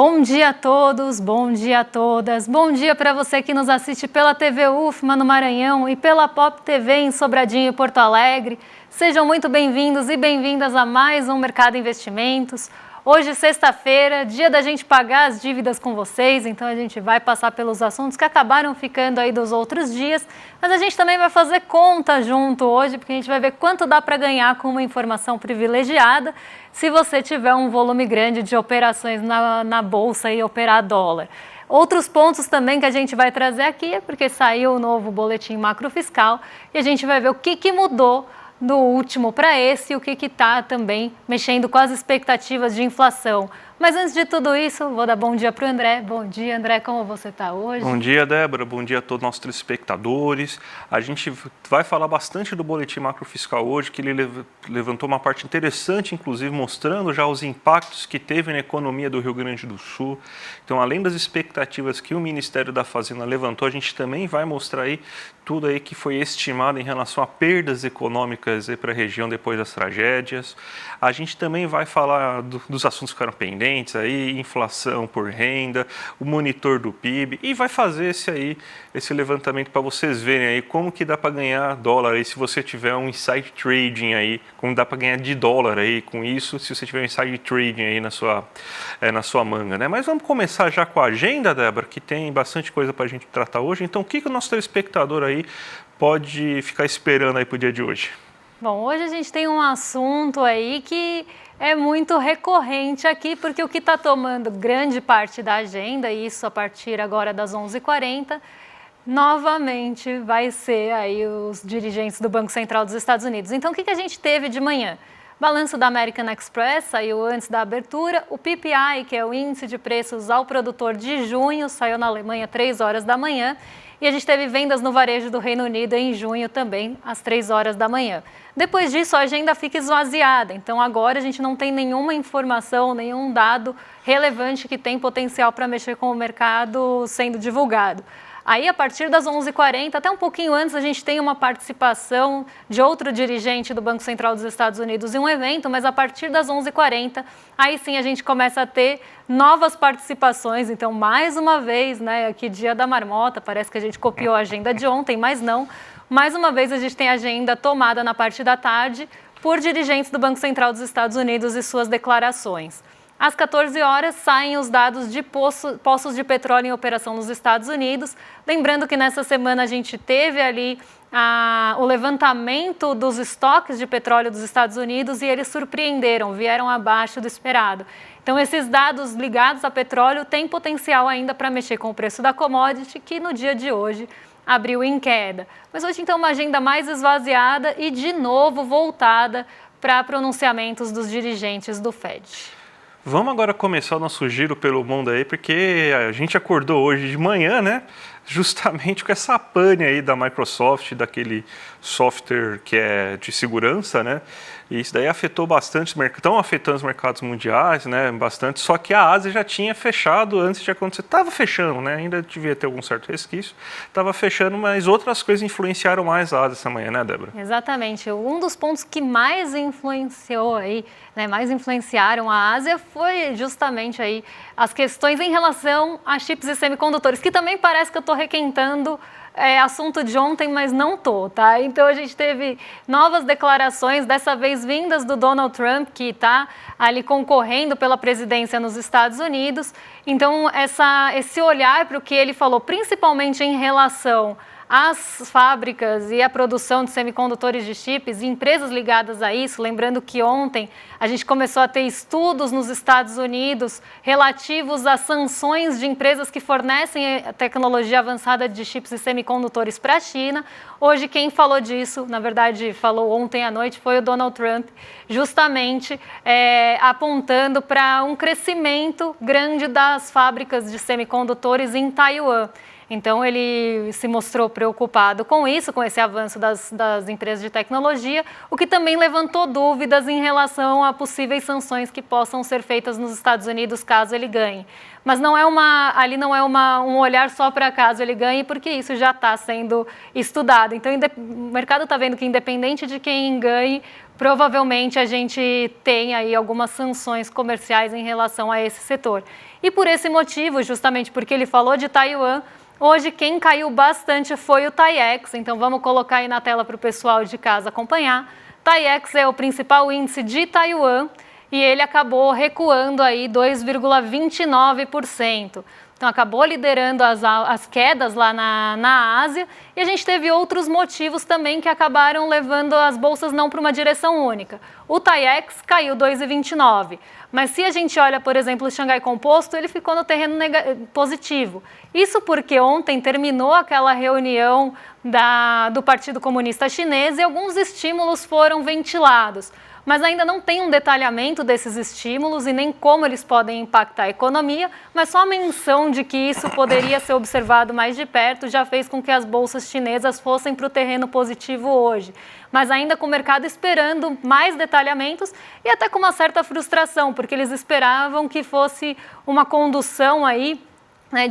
Bom dia a todos, bom dia a todas, bom dia para você que nos assiste pela TV UFMA no Maranhão e pela Pop TV em Sobradinho e Porto Alegre. Sejam muito bem-vindos e bem-vindas a mais um Mercado Investimentos. Hoje, sexta-feira, dia da gente pagar as dívidas com vocês, então a gente vai passar pelos assuntos que acabaram ficando aí dos outros dias, mas a gente também vai fazer conta junto hoje, porque a gente vai ver quanto dá para ganhar com uma informação privilegiada se você tiver um volume grande de operações na Bolsa e operar dólar. Outros pontos também que a gente vai trazer aqui é porque saiu o novo boletim macrofiscal e a gente vai ver o que mudou do último para esse e o que está também mexendo com as expectativas de inflação. Mas antes de tudo isso, vou dar bom dia para o André. Bom dia, André, como você está hoje? Bom dia, Débora. Bom dia a todos os nossos telespectadores. A gente vai falar bastante do boletim macrofiscal hoje, que ele levantou uma parte interessante, inclusive mostrando já os impactos que teve na economia do Rio Grande do Sul. Então, além das expectativas que o Ministério da Fazenda levantou, a gente também vai mostrar aí tudo aí que foi estimado em relação a perdas econômicas para a região depois das tragédias. A gente também vai falar dos assuntos que ficaram pendentes aí, inflação por renda, o monitor do PIB, e vai fazer esse levantamento para vocês verem aí como que dá para ganhar dólar aí, se você tiver um inside trading aí, como dá para ganhar de dólar aí com isso, se você tiver um inside trading aí na sua manga, né? Mas vamos começar já com a agenda, Débora, que tem bastante coisa para a gente tratar hoje. Então, o que o nosso telespectador aí pode ficar esperando aí para o dia de hoje? Bom, hoje a gente tem um assunto aí que é muito recorrente aqui, porque o que está tomando grande parte da agenda, e isso a partir agora das 11h40, novamente vai ser aí os dirigentes do Banco Central dos Estados Unidos. Então, o que a gente teve de manhã? Balanço da American Express saiu antes da abertura, o PPI, que é o índice de preços ao produtor de junho, saiu na Alemanha 3 horas da manhã, e a gente teve vendas no varejo do Reino Unido em junho também, às 3 horas da manhã. Depois disso, a agenda fica esvaziada, então agora a gente não tem nenhuma informação, nenhum dado relevante que tem potencial para mexer com o mercado sendo divulgado. Aí, a partir das 11h40, até um pouquinho antes, a gente tem uma participação de outro dirigente do Banco Central dos Estados Unidos em um evento, mas a partir das 11h40, aí sim a gente começa a ter novas participações. Então, mais uma vez, né, aqui dia da marmota, parece que a gente copiou a agenda de ontem, mas não. Mais uma vez, a gente tem a agenda tomada na parte da tarde por dirigentes do Banco Central dos Estados Unidos e suas declarações. Às 14 horas saem os dados de poços de petróleo em operação nos Estados Unidos. Lembrando que nessa semana a gente teve ali o levantamento dos estoques de petróleo dos Estados Unidos e eles surpreenderam, vieram abaixo do esperado. Então, esses dados ligados a petróleo têm potencial ainda para mexer com o preço da commodity, que no dia de hoje abriu em queda. Mas hoje, então, uma agenda mais esvaziada e, de novo, voltada para pronunciamentos dos dirigentes do Fed. Vamos agora começar o nosso giro pelo mundo aí, porque a gente acordou hoje de manhã, né? Justamente com essa pane aí da Microsoft, daquele software que é de segurança, né? E isso daí afetou bastante, estão afetando os mercados mundiais, né? Bastante, só que a Ásia já tinha fechado antes de acontecer. Estava fechando, né? Ainda devia ter algum certo resquício. Estava fechando, mas outras coisas influenciaram mais a Ásia essa manhã, né, Débora? Exatamente. Um dos pontos que mais influenciou aí, né, mais influenciaram a Ásia foi justamente aí as questões em relação a chips e semicondutores, que também parece que eu estou requentando assunto de ontem, mas não tô, tá? Então a gente teve novas declarações, dessa vez vindas do Donald Trump, que está ali concorrendo pela presidência nos Estados Unidos. Então esse olhar para o que ele falou, principalmente em relação às fábricas e à produção de semicondutores de chips e empresas ligadas a isso, lembrando que ontem a gente começou a ter estudos nos Estados Unidos relativos a sanções de empresas que fornecem tecnologia avançada de chips e semicondutores para a China. Hoje quem falou disso, na verdade falou ontem à noite, foi o Donald Trump, justamente apontando para um crescimento grande das fábricas de semicondutores em Taiwan. Então, ele se mostrou preocupado com isso, com esse avanço das empresas de tecnologia, o que também levantou dúvidas em relação a possíveis sanções que possam ser feitas nos Estados Unidos caso ele ganhe. Mas não é um olhar só para caso ele ganhe, porque isso já está sendo estudado. Então, o mercado está vendo que, independente de quem ganhe, provavelmente a gente tem aí algumas sanções comerciais em relação a esse setor. E por esse motivo, justamente porque ele falou de Taiwan, hoje quem caiu bastante foi o TAIEX, então vamos colocar aí na tela para o pessoal de casa acompanhar. TAIEX é o principal índice de Taiwan e ele acabou recuando aí 2,29%. Então, acabou liderando as quedas lá na Ásia e a gente teve outros motivos também que acabaram levando as bolsas não para uma direção única. O TAIEX caiu 2,29%, mas se a gente olha, por exemplo, o Xangai Composto, ele ficou no terreno positivo. Isso porque ontem terminou aquela reunião do Partido Comunista Chinês e alguns estímulos foram ventilados. Mas ainda não tem um detalhamento desses estímulos e nem como eles podem impactar a economia, mas só a menção de que isso poderia ser observado mais de perto já fez com que as bolsas chinesas fossem para o terreno positivo hoje. Mas ainda com o mercado esperando mais detalhamentos e até com uma certa frustração, porque eles esperavam que fosse uma condução aí,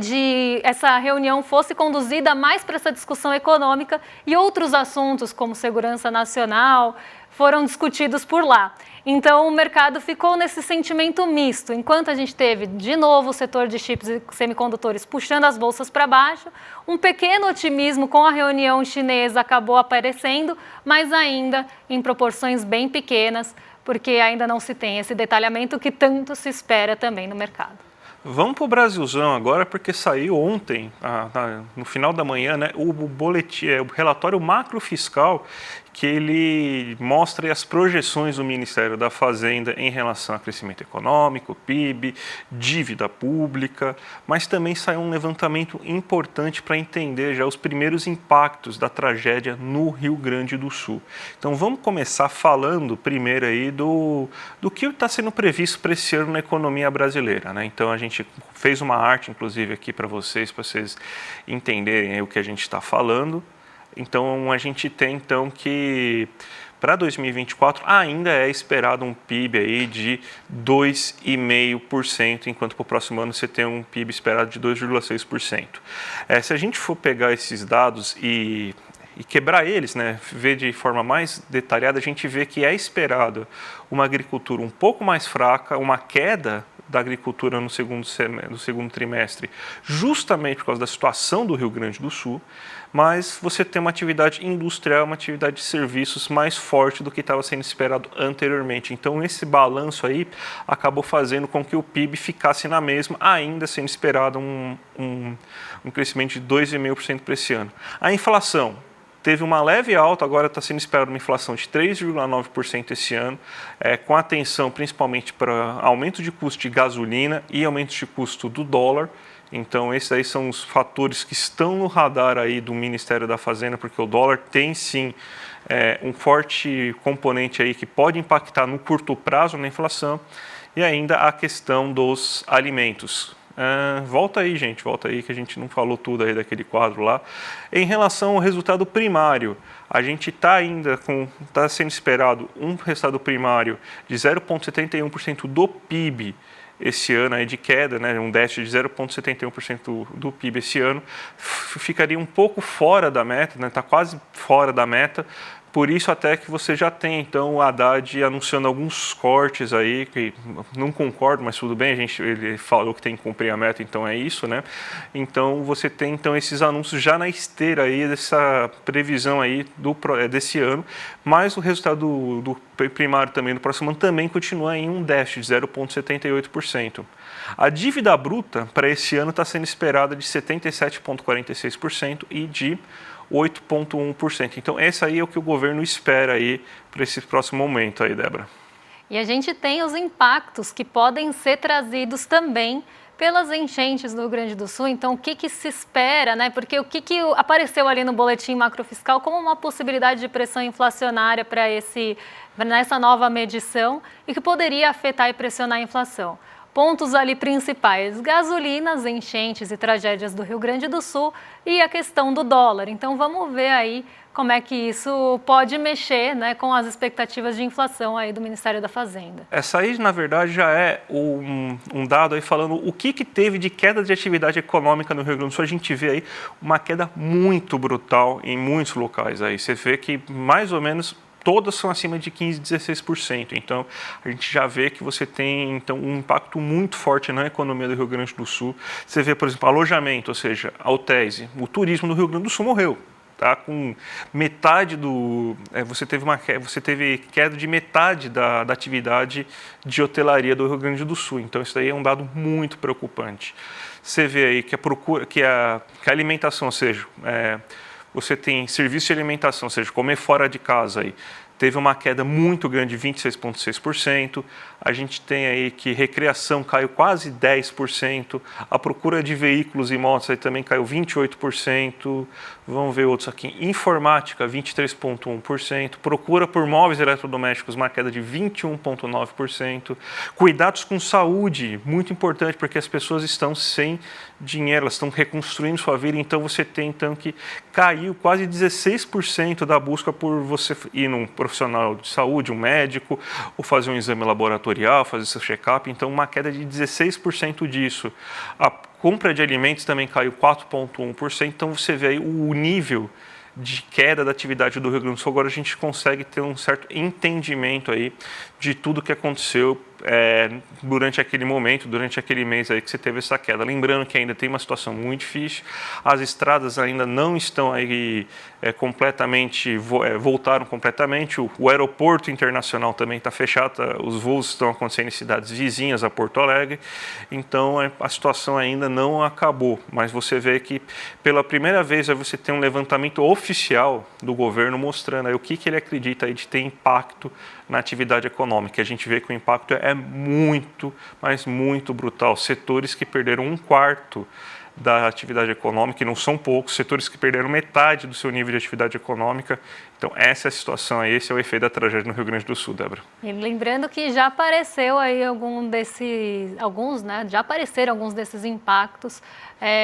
de essa reunião fosse conduzida mais para essa discussão econômica e outros assuntos como segurança nacional foram discutidos por lá. Então o mercado ficou nesse sentimento misto, enquanto a gente teve de novo o setor de chips e semicondutores puxando as bolsas para baixo, um pequeno otimismo com a reunião chinesa acabou aparecendo, mas ainda em proporções bem pequenas, porque ainda não se tem esse detalhamento que tanto se espera também no mercado. Vamos para o Brasilzão agora, porque saiu ontem, no final da manhã, né, o boletim, o relatório macrofiscal, que ele mostra as projeções do Ministério da Fazenda em relação a crescimento econômico, PIB, dívida pública, mas também saiu um levantamento importante para entender já os primeiros impactos da tragédia no Rio Grande do Sul. Então vamos começar falando primeiro aí do que está sendo previsto para esse ano na economia brasileira, né? Então a gente fez uma arte, inclusive, aqui para vocês entenderem aí o que a gente está falando. Então, a gente tem então que para 2024 ainda é esperado um PIB aí de 2,5%, enquanto para o próximo ano você tem um PIB esperado de 2,6%. Se a gente for pegar esses dados e quebrar eles, né, ver de forma mais detalhada, a gente vê que é esperado uma agricultura um pouco mais fraca, uma queda da agricultura no segundo trimestre, justamente por causa da situação do Rio Grande do Sul, mas você tem uma atividade industrial, uma atividade de serviços mais forte do que estava sendo esperado anteriormente. Então, esse balanço aí acabou fazendo com que o PIB ficasse na mesma, ainda sendo esperado um crescimento de 2,5% para esse ano. A inflação teve uma leve alta, agora está sendo esperada uma inflação de 3,9% esse ano, com atenção principalmente para aumento de custo de gasolina e aumento de custo do dólar. Então, esses aí são os fatores que estão no radar aí do Ministério da Fazenda, porque o dólar tem sim um forte componente aí que pode impactar no curto prazo na inflação, e ainda a questão dos alimentos. Volta aí, gente, volta aí que a gente não falou tudo aí daquele quadro lá. Em relação ao resultado primário, a gente está sendo esperado um resultado primário de 0,71% do PIB esse ano, aí de queda, né, um déficit de 0,71% do PIB esse ano, ficaria um pouco fora da meta, está quase fora da meta. Por isso até que você já tem, então, o Haddad anunciando alguns cortes aí, que não concordo, mas tudo bem, ele falou que tem que cumprir a meta, então é isso, né? Então, você tem, então, esses anúncios já na esteira aí, dessa previsão aí desse ano, mas o resultado do primário também do próximo ano também continua em um déficit de 0,78%. A dívida bruta para esse ano está sendo esperada de 77,46% e de 8,1%. Então, esse aí é o que o governo espera aí para esse próximo momento aí, Débora. E a gente tem os impactos que podem ser trazidos também pelas enchentes no Rio Grande do Sul. Então, o que se espera, né? Porque o que apareceu ali no boletim macrofiscal como uma possibilidade de pressão inflacionária nessa nova medição e que poderia afetar e pressionar a inflação. Pontos ali principais: gasolinas, enchentes e tragédias do Rio Grande do Sul e a questão do dólar. Então vamos ver aí como é que isso pode mexer, né, com as expectativas de inflação aí do Ministério da Fazenda. Essa aí, na verdade, já é um dado aí falando o que teve de queda de atividade econômica no Rio Grande do Sul. A gente vê aí uma queda muito brutal em muitos locais. Aí você vê que mais ou menos todas são acima de 15%, 16%. Então, a gente já vê que você tem então, um impacto muito forte na economia do Rio Grande do Sul. Você vê, por exemplo, alojamento, ou seja, a UTESE, o turismo do Rio Grande do Sul morreu. Tá, com metade do... Você teve queda de metade da atividade de hotelaria do Rio Grande do Sul. Então, isso daí é um dado muito preocupante. Você vê aí que a alimentação, ou seja, você tem serviço de alimentação, ou seja, comer fora de casa aí, teve uma queda muito grande de 26,6%. A gente tem aí que recreação caiu quase 10%. A procura de veículos e motos aí também caiu 28%. Vamos ver outros aqui. Informática, 23,1%. Procura por móveis eletrodomésticos, uma queda de 21,9%. Cuidados com saúde, muito importante, porque as pessoas estão sem dinheiro, elas estão reconstruindo sua vida. Então, você tem então, que caiu quase 16% da busca por você ir num profissional de saúde, um médico, ou fazer um exame laboratorial, fazer seu check-up. Então, uma queda de 16% disso. A compra de alimentos também caiu 4,1%. Então, você vê aí o nível de queda da atividade do Rio Grande do Sul. Agora a gente consegue ter um certo entendimento aí de tudo que aconteceu durante aquele momento, durante aquele mês aí que você teve essa queda. Lembrando que ainda tem uma situação muito difícil, as estradas ainda não estão aí completamente, voltaram completamente, o aeroporto internacional também está fechado, os voos estão acontecendo em cidades vizinhas a Porto Alegre, então a situação ainda não acabou, mas você vê que pela primeira vez aí você tem um levantamento oficial do governo mostrando aí o que ele acredita aí de ter impacto na atividade econômica. A gente vê que o impacto é muito, mas muito brutal. Setores que perderam 1/4 da atividade econômica, e não são poucos, setores que perderam metade do seu nível de atividade econômica. Então, essa é a situação aí, esse é o efeito da tragédia no Rio Grande do Sul, Débora. E lembrando que já apareceu aí já apareceram alguns desses impactos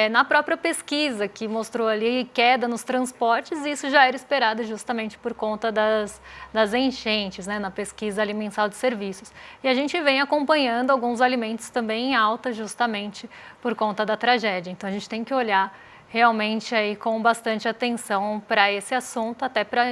na própria pesquisa, que mostrou ali queda nos transportes, e isso já era esperado justamente por conta das enchentes, né, na pesquisa alimentar de serviços. E a gente vem acompanhando alguns alimentos também em alta justamente por conta da tragédia. Então, a gente tem que olhar realmente aí com bastante atenção para esse assunto, até para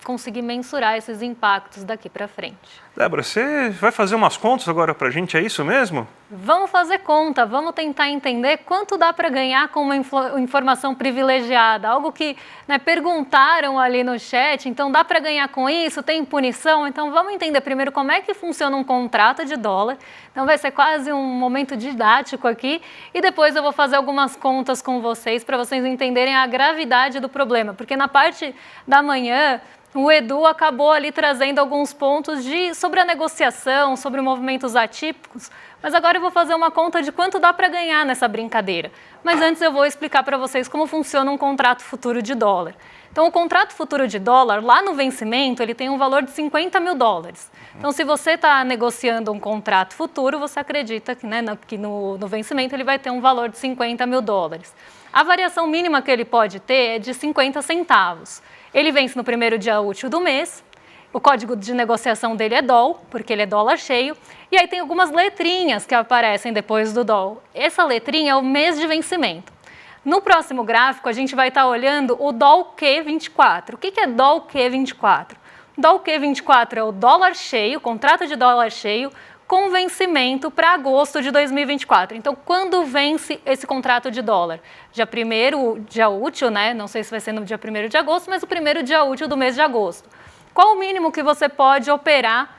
conseguir mensurar esses impactos daqui para frente. Débora, você vai fazer umas contas agora para a gente, é isso mesmo? Vamos fazer conta, vamos tentar entender quanto dá para ganhar com uma informação privilegiada, algo que perguntaram ali no chat, então dá para ganhar com isso, tem punição? Então vamos entender primeiro como é que funciona um contrato de dólar, então vai ser quase um momento didático aqui, e depois eu vou fazer algumas contas com vocês para vocês entenderem a gravidade do problema, porque na parte da manhã o Edu acabou ali trazendo alguns pontos sobre a negociação, sobre movimentos atípicos, mas agora eu vou fazer uma conta de quanto dá para ganhar nessa brincadeira. Mas antes eu vou explicar para vocês como funciona um contrato futuro de dólar. Então, o contrato futuro de dólar, lá no vencimento, ele tem um valor de 50 mil dólares. Então, se você está negociando um contrato futuro, você acredita que no vencimento ele vai ter um valor de 50 mil dólares. A variação mínima que ele pode ter é de 50 centavos. Ele vence no primeiro dia útil do mês, o código de negociação dele é DOL, porque ele é dólar cheio, e aí tem algumas letrinhas que aparecem depois do DOL. Essa letrinha é o mês de vencimento. No próximo gráfico, a gente vai estar olhando o DOL Q24. O que é DOL Q24? DOL Q24 é o dólar cheio, contrato de dólar cheio, com vencimento para agosto de 2024. Então, quando vence esse contrato de dólar? Dia 1º, dia útil, né? Não sei se vai ser no dia 1º de agosto, mas o primeiro dia útil do mês de agosto. Qual o mínimo que você pode operar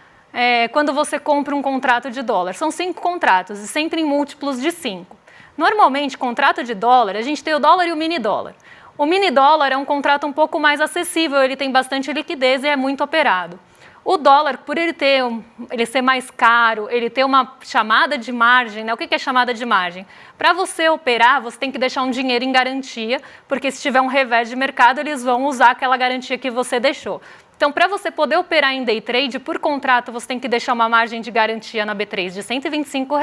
quando você compra um contrato de dólar? São 5 contratos e sempre em múltiplos de 5. Normalmente, contrato de dólar, a gente tem o dólar e o mini dólar. O mini dólar é um contrato um pouco mais acessível, ele tem bastante liquidez e é muito operado. O dólar, por ele ser mais caro, ele ter uma chamada de margem, né? O que é chamada de margem? Para você operar, você tem que deixar um dinheiro em garantia, porque se tiver um revés de mercado, eles vão usar aquela garantia que você deixou. Então, para você poder operar em day trade, por contrato, você tem que deixar uma margem de garantia na B3 de R$ 125.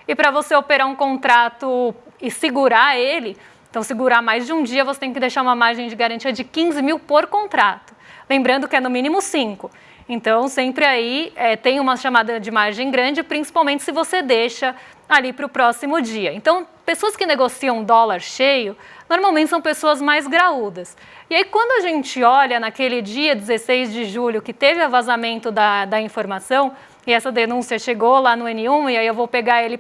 E para você operar um contrato e segurar ele, então segurar mais de um dia, você tem que deixar uma margem de garantia de 15 mil por contrato. Lembrando que é no mínimo 5. Então, sempre aí tem uma chamada de margem grande, principalmente se você deixa ali para o próximo dia. Então, pessoas que negociam dólar cheio, normalmente são pessoas mais graúdas. E aí, quando a gente olha naquele dia 16 de julho, que teve o vazamento da informação, e essa denúncia chegou lá no N1, e aí eu vou pegar ele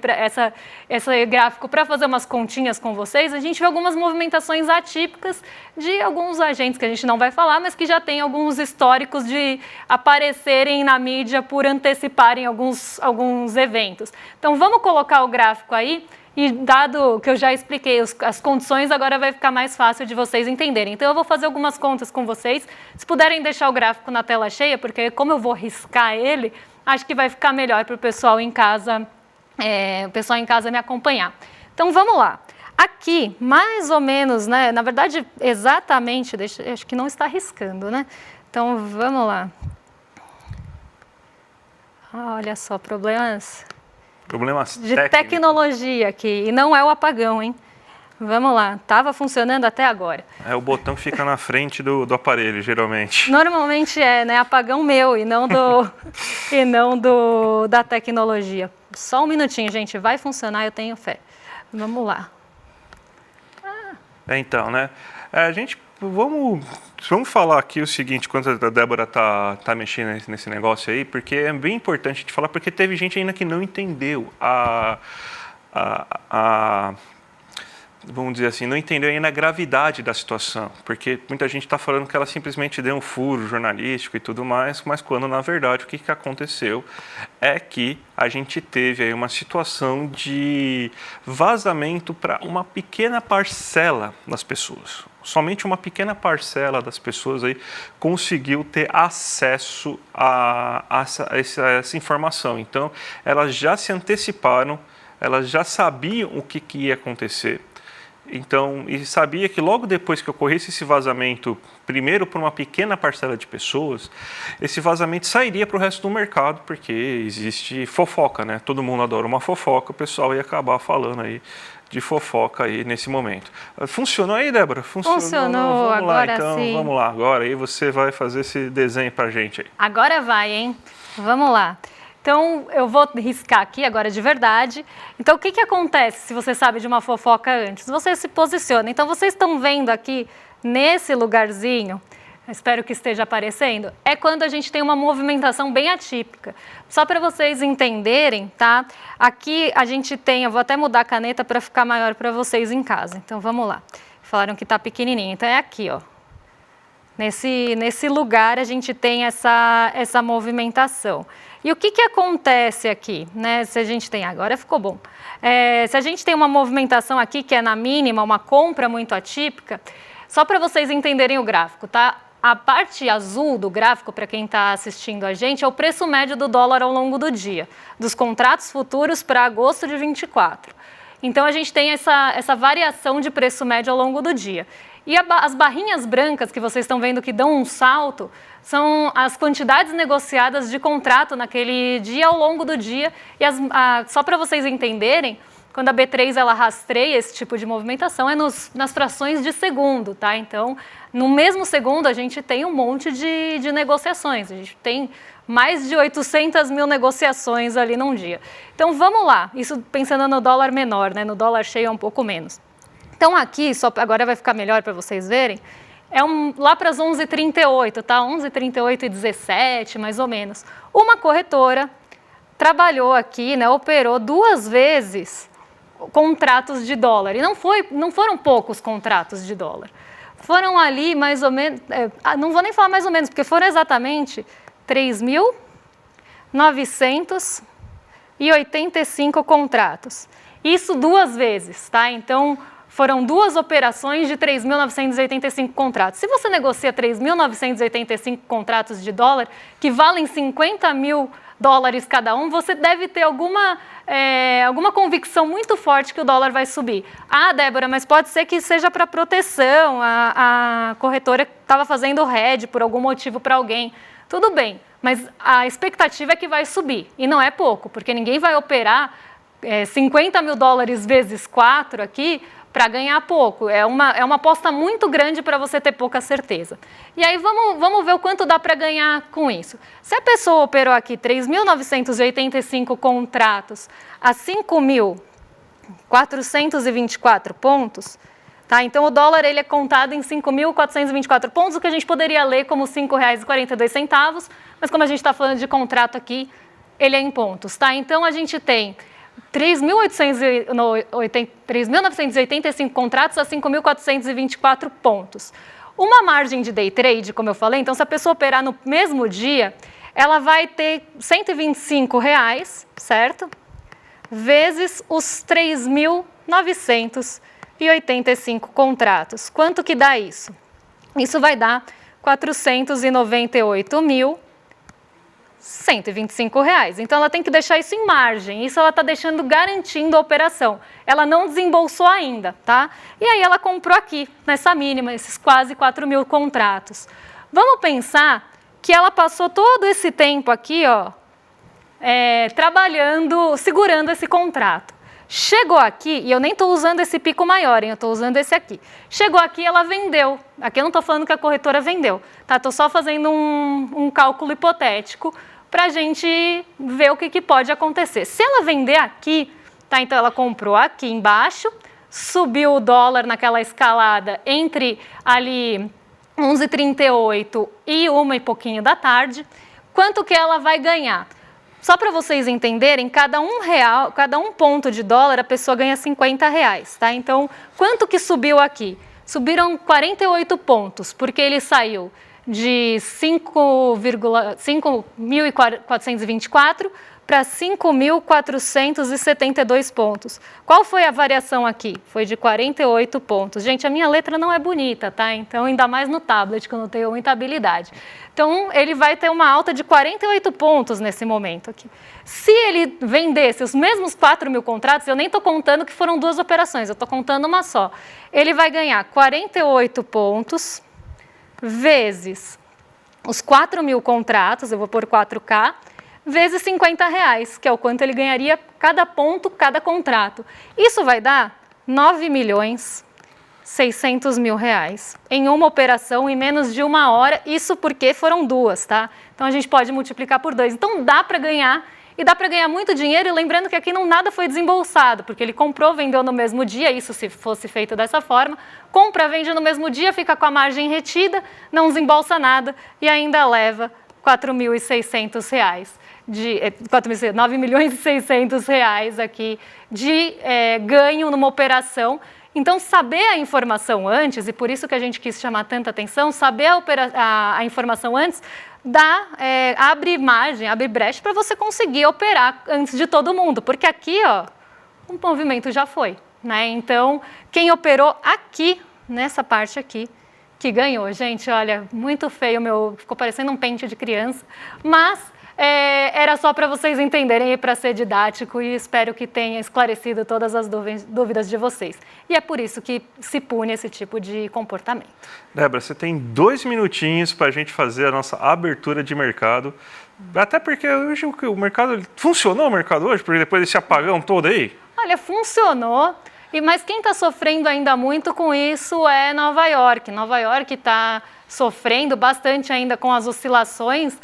esse gráfico para fazer umas continhas com vocês, a gente vê algumas movimentações atípicas de alguns agentes que a gente não vai falar, mas que já tem alguns históricos de aparecerem na mídia por anteciparem alguns eventos. Então, vamos colocar o gráfico aí, e dado que eu já expliquei as condições, agora vai ficar mais fácil de vocês entenderem. Então, eu vou fazer algumas contas com vocês. Se puderem deixar o gráfico na tela cheia, porque como eu vou riscar ele, acho que vai ficar melhor para o pessoal em casa me acompanhar. Então, vamos lá. Aqui, mais ou menos, né? Na verdade, exatamente, acho que não está riscando, né? Então, vamos lá. Olha só, problemas de tecnologia aqui. E não é o apagão, hein? Vamos lá. Estava funcionando até agora. É o botão que fica na frente do aparelho, geralmente. Normalmente né? Apagão meu e não da tecnologia. Só um minutinho, gente. Vai funcionar, eu tenho fé. Vamos lá. Então, né? Vamos falar aqui o seguinte, quando a Débora tá mexendo nesse negócio aí, porque é bem importante a gente falar, porque teve gente ainda que não entendeu vamos dizer assim, não entendeu ainda a gravidade da situação, porque muita gente está falando que ela simplesmente deu um furo jornalístico e tudo mais, mas quando, na verdade, o que aconteceu é que a gente teve aí uma situação de vazamento para uma pequena parcela das pessoas. Somente uma pequena parcela das pessoas aí conseguiu ter acesso a essa informação. Então, elas já se anteciparam, elas já sabiam o que ia acontecer. Então, e sabia que logo depois que ocorresse esse vazamento, primeiro por uma pequena parcela de pessoas, esse vazamento sairia para o resto do mercado, porque existe fofoca, né? Todo mundo adora uma fofoca, o pessoal ia acabar falando aí de fofoca aí nesse momento. Funcionou aí, Débora? Funcionou, vamos lá, agora então, sim. Vamos lá, agora aí você vai fazer esse desenho para a gente aí. Agora vai, hein? Vamos lá. Então, eu vou riscar aqui agora de verdade. Então, o que acontece se você sabe de uma fofoca antes? Você se posiciona. Então, vocês estão vendo aqui, nesse lugarzinho, espero que esteja aparecendo, é quando a gente tem uma movimentação bem atípica. Só para vocês entenderem, tá? Aqui a gente tem, eu vou até mudar a caneta para ficar maior para vocês em casa. Então, vamos lá. Falaram que está pequenininho. Então, é aqui, ó. Nesse lugar a gente tem essa movimentação. E o que acontece aqui, né? Se a gente tem, agora ficou bom. Se a gente tem uma movimentação aqui que é na mínima, uma compra muito atípica, só para vocês entenderem o gráfico, tá? A parte azul do gráfico, para quem está assistindo a gente, é o preço médio do dólar ao longo do dia, dos contratos futuros para agosto de 24. Então, a gente tem essa variação de preço médio ao longo do dia. E as barrinhas brancas que vocês estão vendo que dão um salto são as quantidades negociadas de contrato naquele dia ao longo do dia. E só para vocês entenderem, quando a B3 ela rastreia esse tipo de movimentação é nas frações de segundo, tá? Então, no mesmo segundo a gente tem um monte de negociações. A gente tem mais de 800 mil negociações ali num dia. Então, vamos lá. Isso pensando no dólar menor, né? No dólar cheio é um pouco menos. Então, aqui, agora vai ficar melhor para vocês verem, lá para as 11h38, tá? 11h38 e 17, mais ou menos. Uma corretora trabalhou aqui, né? Operou 2 vezes contratos de dólar. E não foram poucos contratos de dólar. Foram ali mais ou menos, não vou nem falar mais ou menos, porque foram exatamente 3.985 contratos. Isso 2 vezes, tá? Então, foram 2 operações de 3.985 contratos. Se você negocia 3.985 contratos de dólar, que valem 50 mil dólares cada um, você deve ter alguma convicção muito forte que o dólar vai subir. Ah, Débora, mas pode ser que seja para proteção, a corretora estava fazendo hedge por algum motivo para alguém. Tudo bem, mas a expectativa é que vai subir. E não é pouco, porque ninguém vai operar 50 mil dólares vezes 4 aqui para ganhar pouco. É uma aposta muito grande para você ter pouca certeza. E aí vamos ver o quanto dá para ganhar com isso. Se a pessoa operou aqui 3.985 contratos a 5.424 pontos, Tá? Então, o dólar ele é contado em 5.424 pontos, o que a gente poderia ler como R$ 5,42, mas como a gente está falando de contrato aqui, ele é em pontos. Tá? Então, a gente tem 3.985 contratos a 5.424 pontos. Uma margem de day trade, como eu falei, então se a pessoa operar no mesmo dia, ela vai ter R$ 125, certo? Vezes os 3.985 contratos. Quanto que dá isso? Isso vai dar R$ 498.125. Então, ela tem que deixar isso em margem. Isso ela está deixando garantindo a operação. Ela não desembolsou ainda, tá? E aí ela comprou aqui, nessa mínima, esses quase 4.000 contratos. Vamos pensar que ela passou todo esse tempo aqui, ó, trabalhando, segurando esse contrato. Chegou aqui, e eu nem estou usando esse pico maior, hein? Eu estou usando esse aqui. Chegou aqui, ela vendeu. Aqui eu não estou falando que a corretora vendeu, tá? Estou só fazendo um cálculo hipotético para a gente ver o que pode acontecer. Se ela vender aqui, tá? Então ela comprou aqui embaixo, subiu o dólar naquela escalada entre ali 11h38 e 1 e pouquinho da tarde. Quanto que ela vai ganhar? Só para vocês entenderem, cada um ponto de dólar, a pessoa ganha R$50, tá? Então, quanto que subiu aqui? Subiram 48 pontos, porque ele saiu de 5.424 para 5.472 pontos. Qual foi a variação aqui? Foi de 48 pontos. Gente, a minha letra não é bonita, tá? Então, ainda mais no tablet, que eu não tenho muita habilidade. Então, ele vai ter uma alta de 48 pontos nesse momento aqui. Se ele vendesse os mesmos 4.000 contratos, eu nem estou contando que foram 2 operações, eu estou contando uma só. Ele vai ganhar 48 pontos vezes os 4.000 contratos, eu vou pôr 4K, vezes R$50, que é o quanto ele ganharia cada ponto, cada contrato. Isso vai dar R$9.600.000 em uma operação em menos de 1 hora, isso porque foram 2, tá? Então a gente pode multiplicar por 2. Então dá para ganhar, e dá para ganhar muito dinheiro, e lembrando que aqui nada foi desembolsado, porque ele comprou, vendeu no mesmo dia, isso se fosse feito dessa forma, compra, vende no mesmo dia, fica com a margem retida, não desembolsa nada e ainda leva R$4.600. De R$9.600.000 aqui de ganho numa operação. Então, saber a informação antes, e por isso que a gente quis chamar tanta atenção, saber a informação antes abre margem, abre brecha para você conseguir operar antes de todo mundo, porque aqui, ó, o movimento já foi, né? Então, quem operou aqui, nessa parte aqui, que ganhou. Gente, olha, muito feio, ficou parecendo um pente de criança, mas era só para vocês entenderem e para ser didático, e espero que tenha esclarecido todas as dúvidas de vocês. E é por isso que se pune esse tipo de comportamento. Débora, você tem 2 minutinhos para a gente fazer a nossa abertura de mercado, até porque hoje o mercado, funcionou o mercado hoje, porque depois desse apagão todo aí? Olha, funcionou, mas quem está sofrendo ainda muito com isso é Nova York. Nova York está sofrendo bastante ainda com as oscilações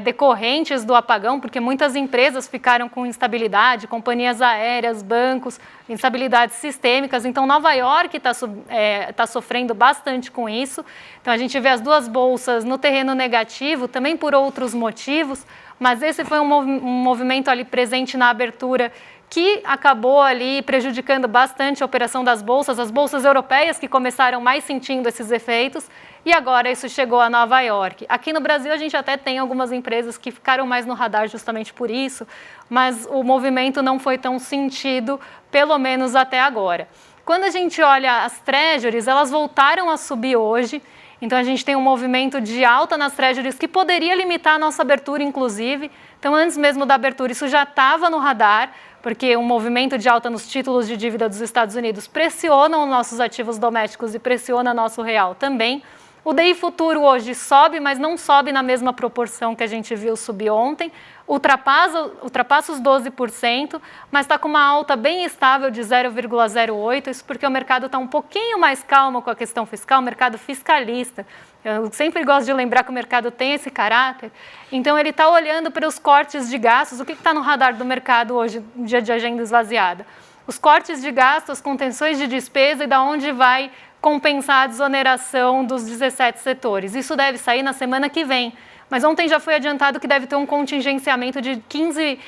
decorrentes do apagão, porque muitas empresas ficaram com instabilidade, companhias aéreas, bancos, instabilidades sistêmicas. Então, Nova York está sofrendo bastante com isso. Então, a gente vê as 2 bolsas no terreno negativo, também por outros motivos, mas esse foi um movimento ali presente na abertura que acabou ali prejudicando bastante a operação das bolsas, as bolsas europeias que começaram mais sentindo esses efeitos, e agora isso chegou a Nova York. Aqui no Brasil a gente até tem algumas empresas que ficaram mais no radar justamente por isso, mas o movimento não foi tão sentido, pelo menos até agora. Quando a gente olha as treasuries, elas voltaram a subir hoje, então a gente tem um movimento de alta nas treasuries que poderia limitar a nossa abertura, inclusive. Então, antes mesmo da abertura, isso já estava no radar, porque um movimento de alta nos títulos de dívida dos Estados Unidos pressiona os nossos ativos domésticos e pressiona nosso real também. O DI futuro hoje sobe, mas não sobe na mesma proporção que a gente viu subir ontem. Ultrapassa os 12%, mas está com uma alta bem estável de 0,08%. Isso porque o mercado está um pouquinho mais calmo com a questão fiscal, o mercado fiscalista. Eu sempre gosto de lembrar que o mercado tem esse caráter. Então, ele está olhando para os cortes de gastos. O que está no radar do mercado hoje, dia de agenda esvaziada? os cortes de gasto, as contenções de despesa e da onde vai compensar a desoneração dos 17 setores. Isso deve sair na semana que vem. Mas ontem já foi adiantado que deve ter um contingenciamento de 15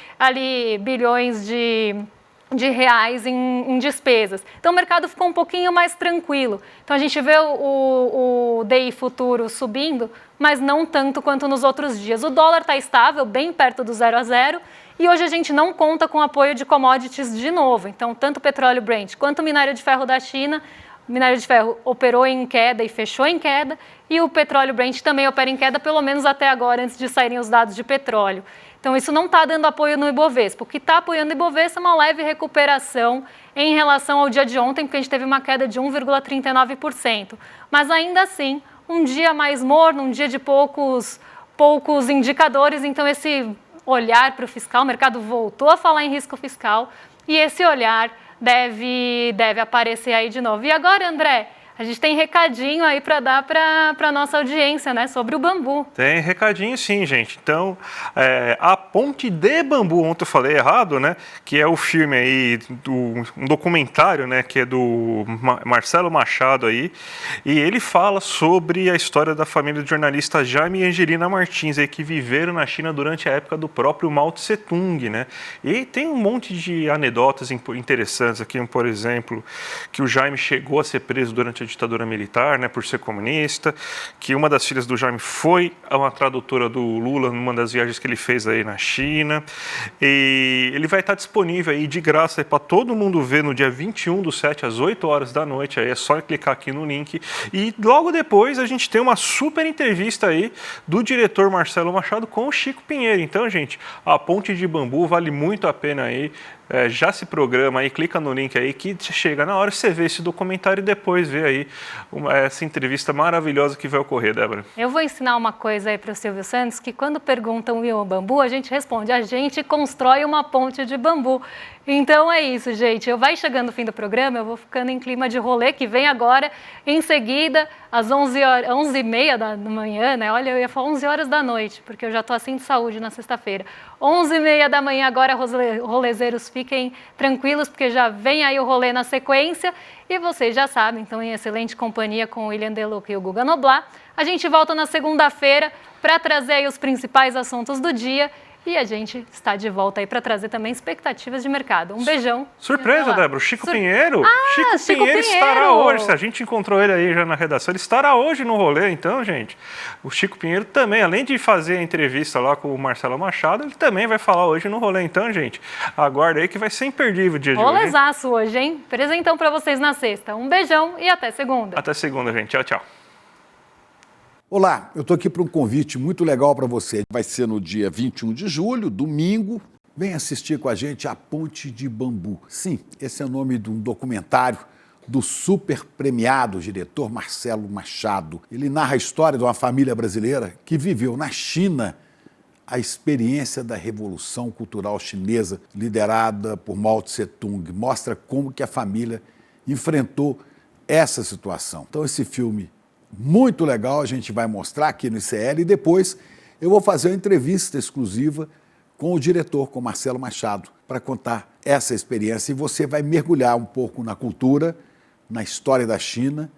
bilhões de reais em despesas. Então o mercado ficou um pouquinho mais tranquilo. Então a gente vê o DI futuro subindo, mas não tanto quanto nos outros dias. O dólar está estável, bem perto do 0 a 0, e hoje a gente não conta com apoio de commodities de novo. Então tanto o petróleo Brent quanto o minério de ferro da China, o minério de ferro operou em queda e fechou em queda, e o petróleo Brent também opera em queda, pelo menos até agora, antes de saírem os dados de petróleo. Então, isso não está dando apoio no Ibovespa. O que está apoiando o Ibovespa é uma leve recuperação em relação ao dia de ontem, porque a gente teve uma queda de 1,39%. Mas, ainda assim, um dia mais morno, um dia de poucos indicadores. Então, esse olhar para o fiscal, o mercado voltou a falar em risco fiscal, e esse olhar deve aparecer aí de novo. E agora, André, a gente tem recadinho aí para dar para a nossa audiência, né, sobre o bambu. Tem recadinho sim, gente. Então, A Ponte de Bambu, ontem eu falei errado, né, que é o filme aí, um documentário, né, que é do Marcelo Machado aí, e ele fala sobre a história da família do jornalista Jaime e Angelina Martins, aí, que viveram na China durante a época do próprio Mao Tse Tung, né, e tem um monte de anedotas interessantes aqui, por exemplo, que o Jaime chegou a ser preso durante a ditadura militar, né, por ser comunista, que uma das filhas do Jaime foi uma tradutora do Lula numa das viagens que ele fez aí na China, e ele vai estar disponível aí de graça para todo mundo ver no dia 21/7 às 8 horas da noite, aí é só clicar aqui no link, e logo depois a gente tem uma super entrevista aí do diretor Marcelo Machado com o Chico Pinheiro. Então, gente, A Ponte de Bambu vale muito a pena aí. Já se programa aí, clica no link aí que chega na hora, você vê esse documentário e depois vê aí essa entrevista maravilhosa que vai ocorrer, Débora. Eu vou ensinar uma coisa aí para o Silvio Santos, que quando perguntam o bambu, a gente responde, a gente constrói uma ponte de bambu. Então é isso, gente. Vai chegando o fim do programa, eu vou ficando em clima de rolê, que vem agora, em seguida, às 11h30 da manhã, né? Olha, eu ia falar 11 horas da noite, porque eu já estou assim de saúde na sexta-feira. 11h30 da manhã agora, rolezeiros, fiquem tranquilos, porque já vem aí o rolê na sequência. E vocês já sabem, então, em excelente companhia com o William Deluca e o Guga Noblat. A gente volta na segunda-feira para trazer aí os principais assuntos do dia. E a gente está de volta aí para trazer também expectativas de mercado. Um beijão. Surpresa, Débora. O Chico Pinheiro. Chico Pinheiro estará hoje. Se a gente encontrou ele aí já na redação, ele estará hoje no rolê. Então, gente, o Chico Pinheiro também, além de fazer a entrevista lá com o Marcelo Machado, ele também vai falar hoje no rolê. Então, gente, aguarda aí que vai ser imperdível o dia de hoje. Rolezaço hoje, hein? Presentão para vocês na sexta. Um beijão e até segunda. Até segunda, gente. Tchau, tchau. Olá, eu estou aqui para um convite muito legal para você. Vai ser no dia 21 de julho, domingo. Vem assistir com a gente A Ponte de Bambu. Sim, esse é o nome de um documentário do super premiado diretor Marcelo Machado. Ele narra a história de uma família brasileira que viveu na China a experiência da Revolução Cultural Chinesa, liderada por Mao Tse Tung. Mostra como que a família enfrentou essa situação. Então, esse filme muito legal, a gente vai mostrar aqui no ICL e depois eu vou fazer uma entrevista exclusiva com o diretor, com Marcelo Machado, para contar essa experiência e você vai mergulhar um pouco na cultura, na história da China,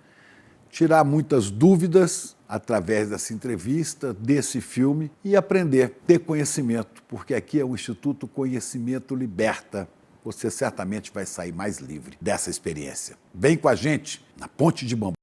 tirar muitas dúvidas através dessa entrevista, desse filme e aprender, ter conhecimento, porque aqui é o Instituto Conhecimento Liberta. Você certamente vai sair mais livre dessa experiência. Vem com a gente na Ponte de Bambu.